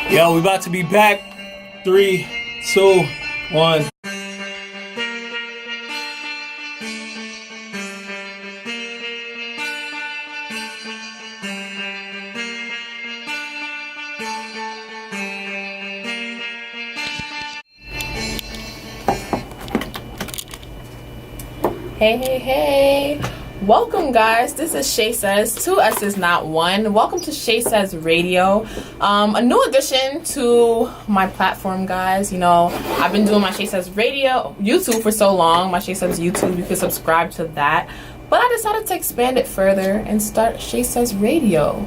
Yo, we about to be back. 3, 2, 1. Hey. Welcome, guys. This is Shaysayss. 2 S's, not 1. Welcome to Shaysayss Radio. A new addition to my platform, guys. You know, I've been doing my Shaysayss Radio YouTube for so long. My Shaysayss YouTube, you can subscribe to that. But I decided to expand it further and start Shaysayss Radio.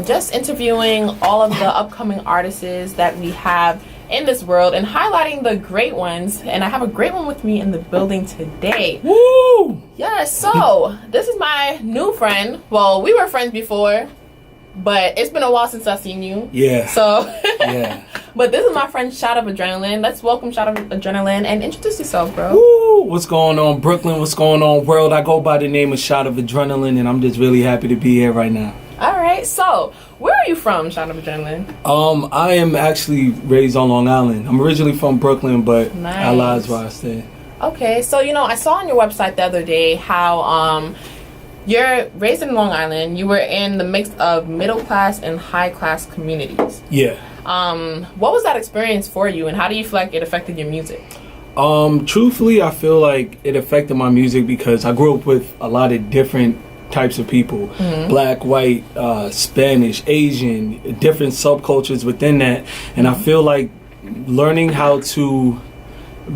Just interviewing all of the upcoming artists that we have in this world and highlighting the great ones. And I have a great one with me in the building today. Woo! Yes, so this is my new friend. Well, we were friends before, but it's been a while since I've seen you. Yeah. So, yeah. But this is my friend Shot of Adrenalin. Let's welcome Shot of Adrenalin and introduce yourself, bro. Woo! What's going on, Brooklyn? What's going on, world? I go by the name of Shot of Adrenalin, and I'm just really happy to be here right now. All right, so where are you from, Shot of Adrenalin? I am actually raised on Long Island. I'm originally from Brooklyn, but nice. LA is where I stay. Okay, so you know, I saw on your website the other day how you're raised in Long Island. You were in the mix of middle class and high class communities. Yeah. What was that experience for you, and how do you feel like it affected your music? Truthfully, I feel like it affected my music because I grew up with a lot of different types of people, black, white, Spanish, Asian, different subcultures within that, and I feel like learning how to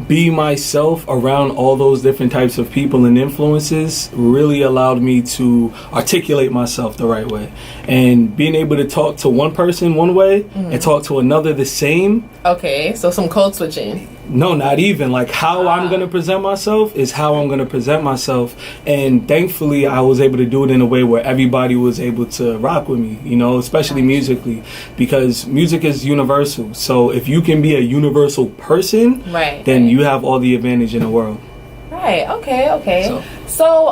be myself around all those different types of people and influences really allowed me to articulate myself the right way, and being able to talk to one person one way and talk to another the same. Okay, so some code switching. No, not even. Like, how I'm going to present myself is how I'm going to present myself. And thankfully, I was able to do it in a way where everybody was able to rock with me, you know, especially musically, because music is universal. So if you can be a universal person, then you have all the advantage in the world. Right. Okay. So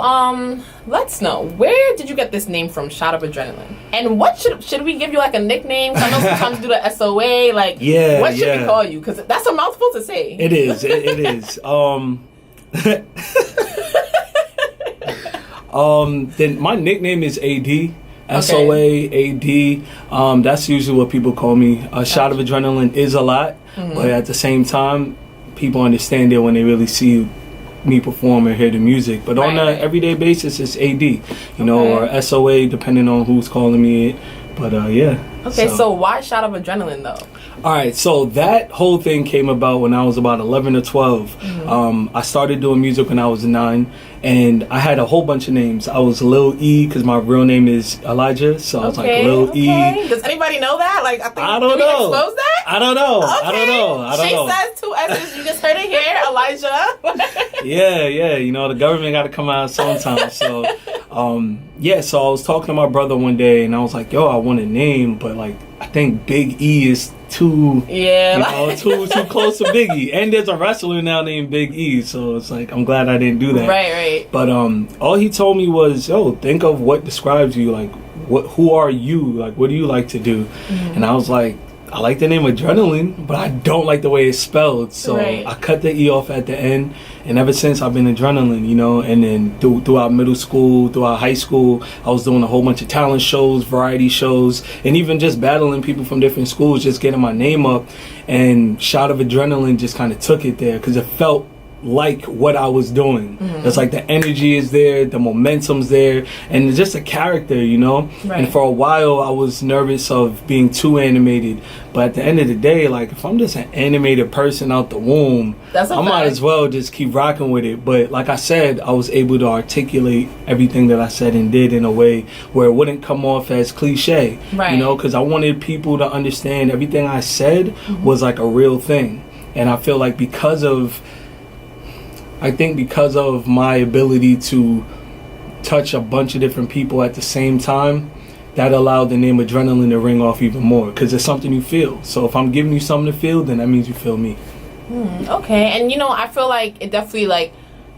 let's know, where did you get this name from, Shot of Adrenalin? And what should we give you, like a nickname? 'Cause I know sometimes do the SOA, like, what should we call you? Because that's a mouthful to say. It is. It is. Then my nickname is AD. SOA, AD. That's usually what people call me. A Shot of Adrenalin is a lot, but at the same time, people understand it when they really see me perform and hear the music. But on an everyday basis, it's AD, you know, or SOA, depending on who's calling me it. But yeah. Okay, so why Shot of Adrenalin though? All right, so that whole thing came about when I was about 11 or 12. I started doing music when I was 9, and I had a whole bunch of names. I was Lil E because my real name is Elijah, so I was like Lil E. Does anybody know that? Like, I don't know. Expose that? I don't know. Okay. I don't know. Shaysayss, 2 S's. You just heard it here, Elijah. Yeah. You know, the government got to come out sometimes. So, so I was talking to my brother one day, and I was like, "Yo, I want a name, but like, I think Big E is too close to Big E." And there's a wrestler now named Big E, so it's like I'm glad I didn't do that. Right. But all he told me was, "Yo, think of what describes you. Like, who are you? Like, what do you like to do?" And I was like, I like the name Adrenalin, but I don't like the way it's spelled. So I cut the E off at the end, and ever since I've been Adrenalin, you know. And then throughout middle school, throughout high school, I was doing a whole bunch of talent shows, variety shows, and even just battling people from different schools, just getting my name up. And Shot of Adrenalin just kind of took it there because it felt like what I was doing. It's like the energy is there, the momentum's there, and it's just a character, you know. And for a while I was nervous of being too animated, but at the end of the day, like, if I'm just an animated person out the womb, I might as well just keep rocking with it. But like I said, I was able to articulate everything that I said and did in a way where it wouldn't come off as cliche, you know, because I wanted people to understand everything I said was like a real thing. And I feel like because of my ability to touch a bunch of different people at the same time, that allowed the name Adrenalin to ring off even more, because it's something you feel. So if I'm giving you something to feel, then that means you feel me. Okay, and you know, I feel like it definitely, like,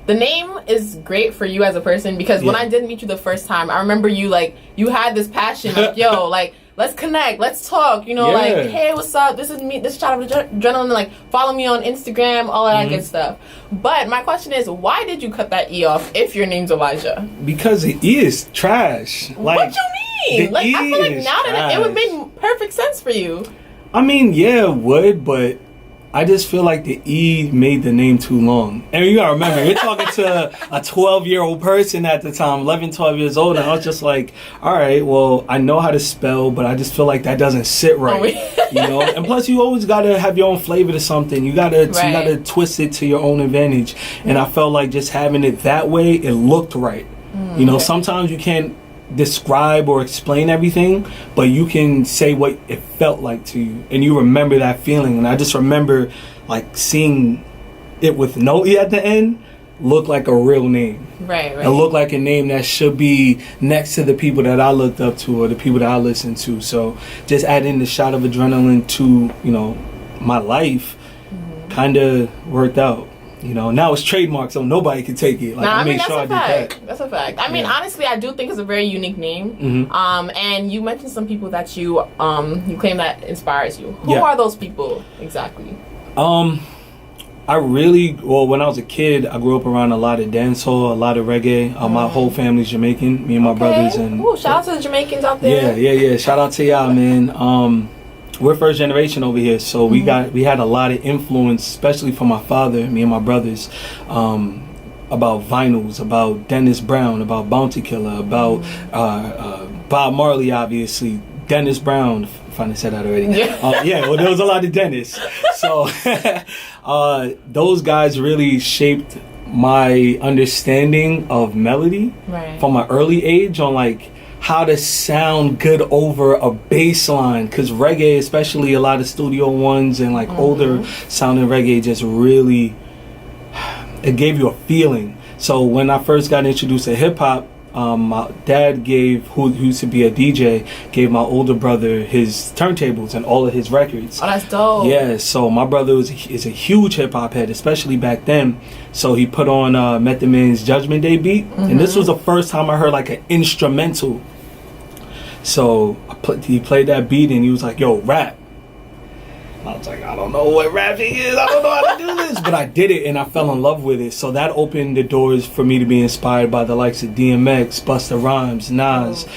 the name is great for you as a person, because when I did meet you the first time, I remember you, like, you had this passion, like, yo, like let's connect, let's talk, you know, Yeah. like, hey, what's up? This is me, this shot of adrenaline, like, follow me on Instagram, all of that good stuff. But my question is, why did you cut that E off if your name's Elijah? Because the E is trash. Like, what you mean? Like, E I feel like is now that trash. it would make perfect sense for you. I mean, yeah, it would, but I just feel like the E made the name too long. And you gotta remember, you're talking to a 12-year-old person at the time, 11, 12 years old, and I was just like, all right, well, I know how to spell, but I just feel like that doesn't sit right. You know? And plus, you always gotta have your own flavor to something. You gotta twist it to your own advantage. And I felt like just having it that way, it looked right. You know, sometimes you can't describe or explain everything, but you can say what it felt like to you, and you remember that feeling. And I just remember like seeing it with no E at the end look like a real name. Right. It looked like a name that should be next to the people that I looked up to or the people that I listened to. So just adding the shot of adrenaline to, you know, my life kind of worked out. You know, now it's trademarked, so nobody can take it. Like, I mean, made sure I did that. That's a fact. I mean, honestly, I do think it's a very unique name. And you mentioned some people that you claim that inspires you. Who are those people exactly? I really, well, when I was a kid, I grew up around a lot of dancehall, a lot of reggae. My whole family's Jamaican. Me and my brothers. And ooh, shout out to the Jamaicans out there. Yeah. Shout out to y'all, man. We're first generation over here, so we had a lot of influence, especially from my father, me and my brothers, about vinyls, about Dennis Brown, about Bounty Killer, about Bob Marley, obviously, Dennis Brown. If I said that already. Well, there was a lot of Dennis. So those guys really shaped my understanding of melody from an early age on like how to sound good over a bass line, because reggae, especially a lot of studio ones and like older sounding reggae, just really, it gave you a feeling. So when I first got introduced to hip hop, my dad who used to be a DJ, gave my older brother his turntables and all of his records. Oh, that's dope. Yeah, so my brother is a huge hip hop head, especially back then. So he put on Method Man's Judgment Day beat, and this was the first time I heard like an instrumental. So he played that beat and he was like, yo, rap. I was like, I don't know what rapping is. I don't know how to do this. But I did it and I fell in love with it. So that opened the doors for me to be inspired by the likes of DMX, Busta Rhymes, Nas,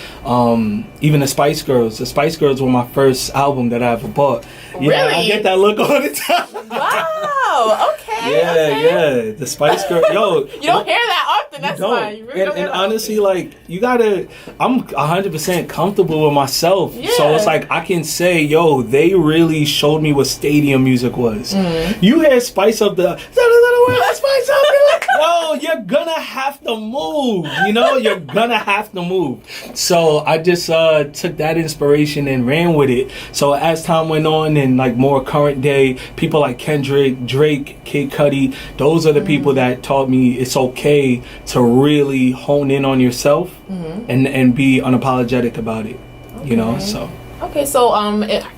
even the Spice Girls. The Spice Girls were my first album that I ever bought. Yeah, really? I get that look all the time. Wow, okay. Yeah. The Spice Girls. Yo. You don't hear that often, that's why. You really don't hear and that honestly, often. like, I'm 100% comfortable with myself. Yeah. So it's like, I can say, yo, they really showed me what stadium music was. You hear Spice Up the, Spice Up, yo, you're gonna have to move. You know, you're gonna have to move. So I just took that inspiration and ran with it. So as time went on and like more current day, people like Kendrick, Drake, Kid Cudi, those are the people that taught me it's okay to really hone in on yourself and be unapologetic about it. You know, so. Okay, so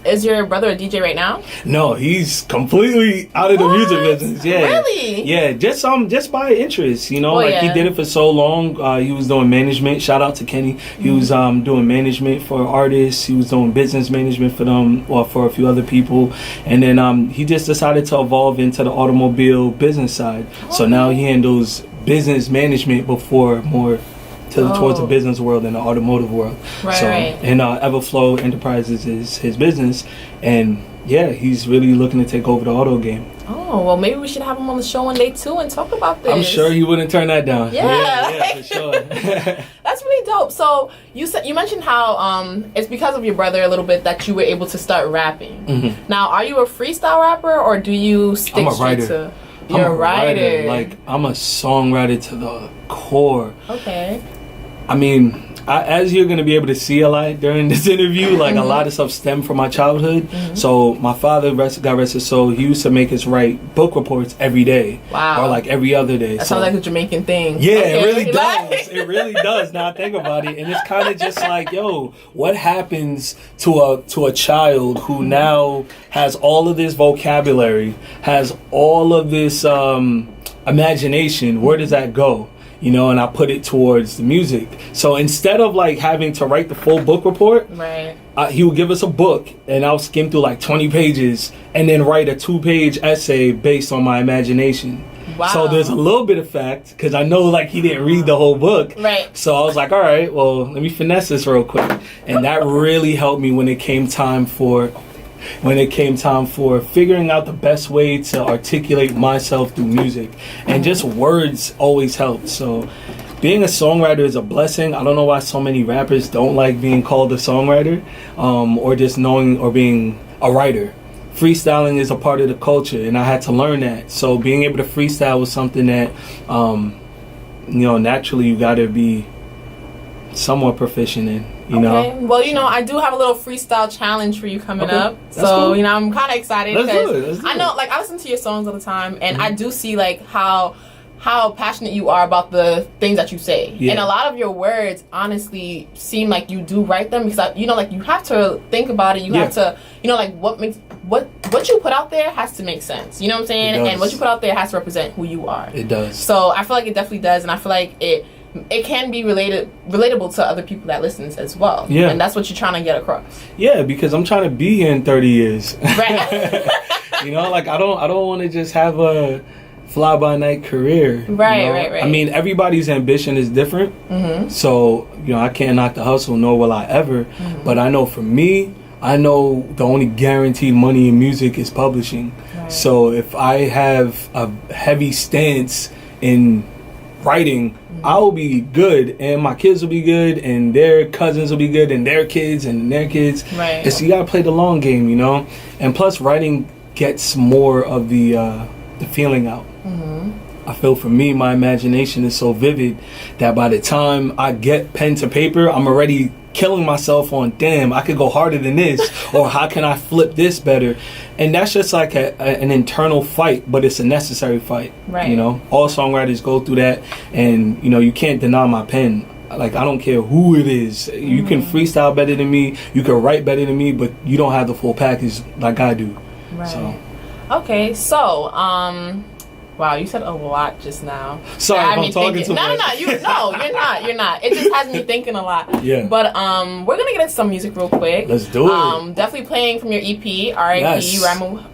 is your brother a DJ right now? No, he's completely out of the music business. Yeah, really? Yeah, just by interest. You know, he did it for so long. He was doing management. Shout out to Kenny. He was doing management for artists. He was doing business management for them or for a few other people. And then he just decided to evolve into the automobile business side. So now he handles business management before more towards the business world and the automotive world. And Everflow Enterprises is his business, and he's really looking to take over the auto game. Oh, well, maybe we should have him on the show one day too and talk about this. I'm sure he wouldn't turn that down. Yeah, for sure. That's really dope. So you mentioned how it's because of your brother a little bit that you were able to start rapping. Now, are you a freestyle rapper or do you stick straight to? You're a writer. Like, I'm a songwriter to the core. Okay. I mean, as you're going to be able to see a lot during this interview, like a lot of stuff stemmed from my childhood. So my father, God rest his soul, he used to make us write book reports every day. Wow. Or like every other day. That sounds like a Jamaican thing. Yeah, it really does. It really does. Now I think about it. And it's kind of just like, yo, what happens to a child who now has all of this vocabulary, has all of this imagination? Where does that go? you know, and I put it towards the music. So instead of like having to write the full book report, right, he would give us a book, and I'll skim through like 20 pages and then write a 2-page essay based on my imagination. Wow. So there's a little bit of fact, because I know like he didn't read the whole book. Right. So I was like, all right, well, let me finesse this real quick. And that really helped me when it came time for figuring out the best way to articulate myself through music. And just words always help. So being a songwriter is a blessing. I don't know why so many rappers don't like being called a songwriter, or just knowing or being a writer. Freestyling is a part of the culture, and I had to learn that. So being able to freestyle was something that, naturally you got to be somewhat proficient in. You know? Well, I do have a little freestyle challenge for you coming up. That's so, cool. I'm kind of excited because I know, like, I listen to your songs all the time, and I do see, like, how passionate you are about the things that you say. Yeah. And a lot of your words honestly seem like you do write them because, like, you have to think about it. You have to, like, what you put out there has to make sense. You know what I'm saying? And what you put out there has to represent who you are. It does. So I feel like it definitely does, and I feel like it can be relatable to other people that listens as well. Yeah. And that's what you're trying to get across. Yeah, because I'm trying to be here in 30 years. Right. Like I don't want to just have a fly-by-night career. Right. I mean, everybody's ambition is different. Mm-hmm. So, I can't knock the hustle, nor will I ever. Mm-hmm. But I know for me, I know the only guaranteed money in music is publishing. Right. So if I have a heavy stance in writing, I will be good, and my kids will be good, and their cousins will be good, and their kids, and their kids. Right. And so you gotta play the long game, And plus, writing gets more of the feeling out. Mm-hmm. I feel for me, my imagination is so vivid that by the time I get pen to paper, I'm already killing myself on, damn, I could go harder than this, or how can I flip this better? And that's just like an internal fight, but it's a necessary fight. Right. All songwriters go through that, and you can't deny my pen. Like, I don't care who it is. You can freestyle better than me, you can write better than me, but you don't have the full package like I do. Right. So. Okay, so wow, you said a lot just now. Sorry, I'm talking too much. No, you're not. It just has me thinking a lot. Yeah. But we're gonna get into some music real quick. Let's do it. Definitely playing from your EP, R.A.P. Yes.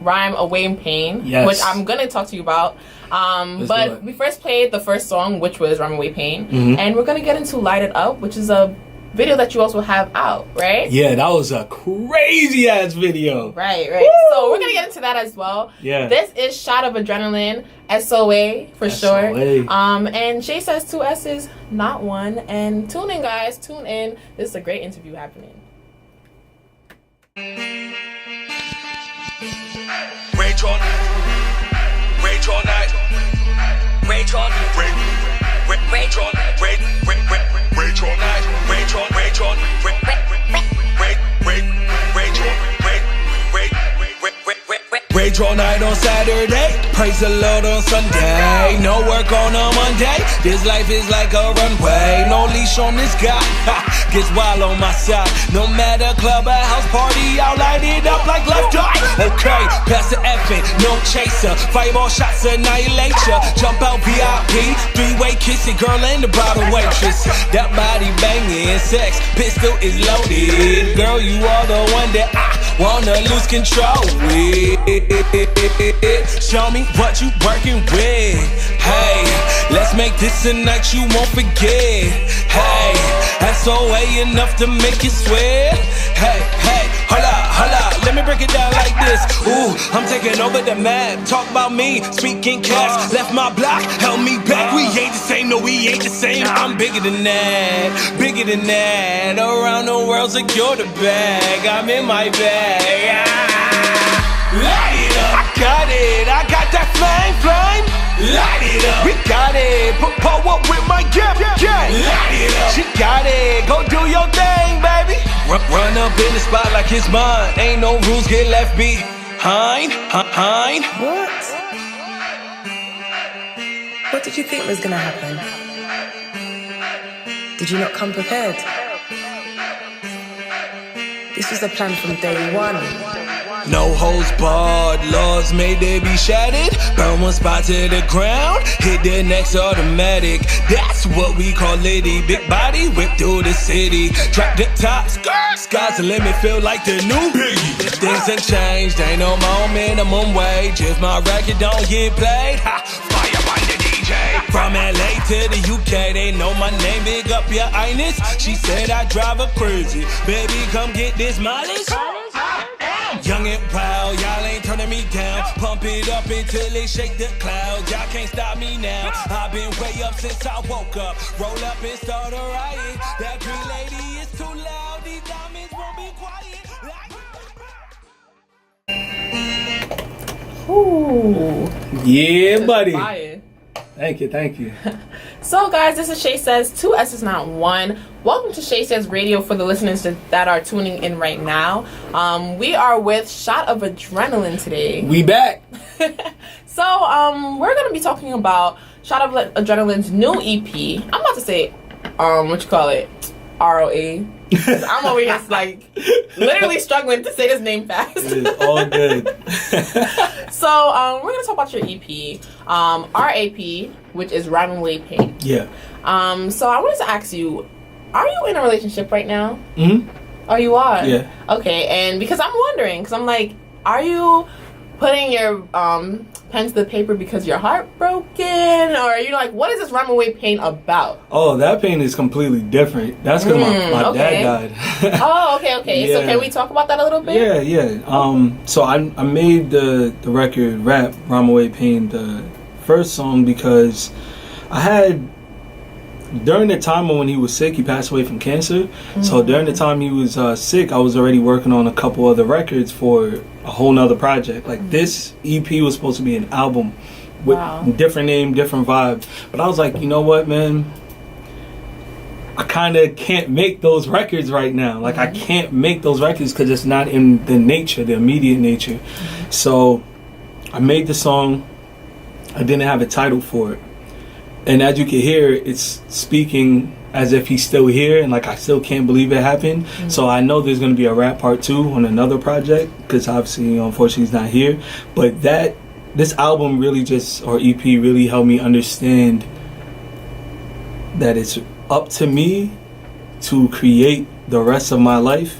Rhyme Away in Pain, yes. which I'm gonna talk to you about. But we first played the first song, which was Rhyme Away Pain, and we're gonna get into Light It Up, which is a video that you also have out, right? Yeah, that was a crazy ass video. Right. Woo! So we're gonna get into that as well. Yeah. This is Shot of Adrenalin, SOA for short. And Shaysayss 2 S's, not one. And tune in, guys. Tune in. This is a great interview happening. Rage all night. Rage all night. Rage all night. Rage all night. Rage all night. Rage on. Rage on. Rage all night on Saturday, praise the Lord on Sunday. No work on a Monday, this life is like a runway. No leash on this guy, gets wild on my side. No matter club or house party, I'll light it up like left eye. Okay, pass the effing, no chaser. Fireball shots annihilate ya. Jump out VIP, three-way kissing, girl and the bottle waitress. That body banging, sex, pistol is loaded. Girl, you are the one that I wanna lose control with. Show me what you working with. Hey, let's make this a night you won't forget. Hey, SOA enough to make you sweat. Hey, holla, let me break it down like this. Ooh, I'm taking over the map. Talk about me, speaking cash. Left my block, held me back. We ain't the same, no, we ain't the same. I'm bigger than that. Around the world, secure the bag. I'm in my bag. Light it up, I got that flame. Light it up, we got it. Pull up with my gang. Light it up, she got it. Go do your thing, baby. Run up in the spot like it's mine. Ain't no rules, get left behind. What did you think was gonna happen? Did you not come prepared? This was the plan from day one. No holds barred, laws made to be shattered. Burn one spot to the ground, hit the next automatic. That's what we call litty. Big body whip through the city. Drop the top, skirt, sky's the limit, feel like the new Biggie. Things ain't changed, ain't no more minimum wage. If my record don't get played, ha, fire by the DJ. From LA to the UK, they know my name, big up your highness. She said I drive her crazy, baby come get this mileage. Young and proud, y'all ain't turning me down. Pump it up until it shake the clouds. Y'all can't stop me now. I've been way up since I woke up. Roll up and start a riot. That green lady is too loud. These diamonds won't be quiet. Ooh. Yeah, buddy. Fire. Thank you. So, guys, this is Shaysayss, 2 S's, not 1. Welcome to Shaysayss Radio for the listeners that are tuning in right now. We are with Shot of Adrenalin today. We back. So, we're going to be talking about Shot of Adrenalin's new EP. I'm about to say, what you call it? R.A.P. I'm over here, like, literally struggling to say his name fast. It is all good. So, we're going to talk about your EP, R.A.P., which is Runaway Pain. Yeah. So I wanted to ask you, are you in a relationship right now? Mm-hmm. Oh, you are? Yeah. Okay, and because I'm wondering, because I'm like, are you putting your pen to the paper because you're heartbroken? Or are you like, what is this Runaway Pain about? Oh, that pain is completely different. That's because my dad died. Oh, okay. Yeah. So can we talk about that a little bit? Yeah. So I made the record R.A.P, Runaway Pain, the first song, because I had, during the time when he was sick, he passed away from cancer. Mm-hmm. So during the time he was sick, I was already working on a couple other records for a whole nother project. Like this EP was supposed to be an album with different name, different vibe. But I was like, you know what, man? I kind of can't make those records right now. Like I can't make those records because it's not in the nature, the immediate nature. So I made the song. I didn't have a title for it. And as you can hear, it's speaking as if he's still here, and like I still can't believe it happened. So I know there's going to be a R.A.P part 2 on another project, because obviously, unfortunately, he's not here. But this album really or EP really helped me understand that it's up to me to create the rest of my life.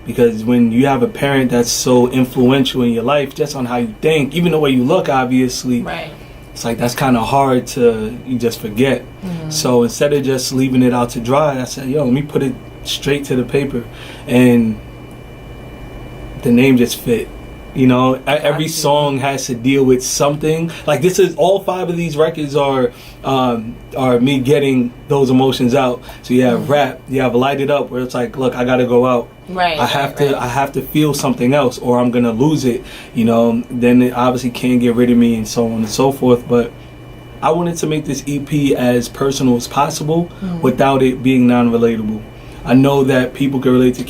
Because when you have a parent that's so influential in your life, just on how you think, even the way you look, obviously, right. It's like that's kind of hard you just forget. So instead of just leaving it out to dry, I said, yo, let me put it straight to the paper. And the name just fit. You know, every song has to deal with something. Like this is, all 5 of these records are me getting those emotions out. So you have R.A.P, you have Light It Up, where it's like, look, I gotta go out. Right. I have to feel something else, or I'm gonna lose it. You know, then it obviously can't get rid of me, and so on and so forth. But I wanted to make this EP as personal as possible without it being non-relatable. I know that people can relate to